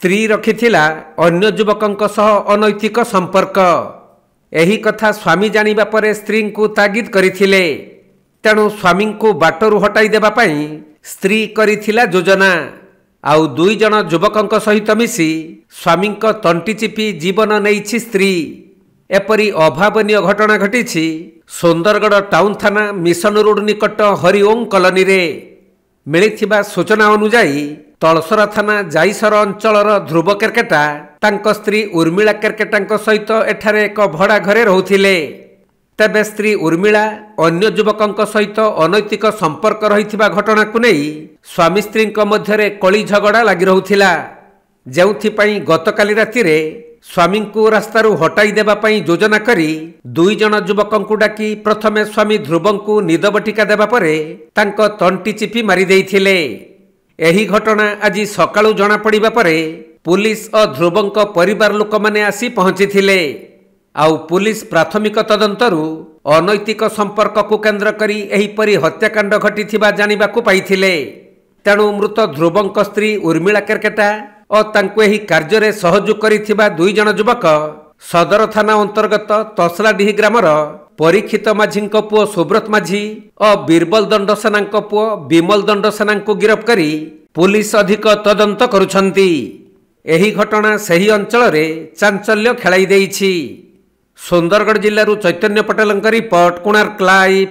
स्त्री रखिथिला अन्य युवकंक सह अनैतिक संपर्क। एही कथा स्वामी जानिबा परे स्त्री को तागिद करिथिले। तेणु स्वामी को बाटरू हटाई देबा पई स्त्री करिथिला योजना। आउ दुई जन युवकंक सहित मिसी स्वामी तंटी चिपी जीवन नेइछि स्त्री। एपरी अभावनीय घटना घटिछि सुंदरगढ़ टाउन थाना मिशन रोड निकट हरिओम कॉलोनी रे। मिलिथिबा सूचना अनुसार तलसरा थाना जाईसर अंचलर ध्रुव केरकेटा तांक स्त्री उर्मिला केरकेटा सहित एठारे एक भड़ा घरे रहुथिले। तेबे स्त्री उर्मिला अन्य युवकंक सहित अनैतिक संपर्क रहिथिबा घटना को नहीं स्वामी स्त्री मध्यरे कली झगड़ा लगी रहुथिला। जेउथिपाई गतकाली रातिरे स्वामी को रास्तारू हटाई देबा पई योजना करी दुई जन युवकंकु डाकी प्रथमे स्वामी ध्रुवंकु निद बटिका देबा परे तांक तंटी चिपी मारी देइथिले। एही घटना आज सकाळू जणा पड़िबा परे पुलिस और ध्रुवंक परिवार लोक माने आसी पहुंचीथिले। आउ पुलिस प्राथमिक तदंतरू अनैतिक संपर्क को केंद्र करी एहीपरी हत्याकांड घटिथिबा जानिबाकू पाइथिले। तेणु मृत ध्रुवंक स्त्री उर्मिला केरकेटा और तांको एही कार्य सहयोग करिथिबा दुई जन युवक सदर थाना अंतर्गत तसलाडीही ग्रामर परीक्षित माझी पुओ सुब्रत माझी और बीरबल दंडसेना पुओ विमल दंडसेना को गिरफ्त करी पुलिस अधिक तदंत करुछंती। एही घटना सही अंचल रे चांचल्य खेलाई देइछि। सुंदरगढ़ जिल्लारू चैतन्य पटेलଙ୍କ रिपोर्ट कोणार्क लाइव।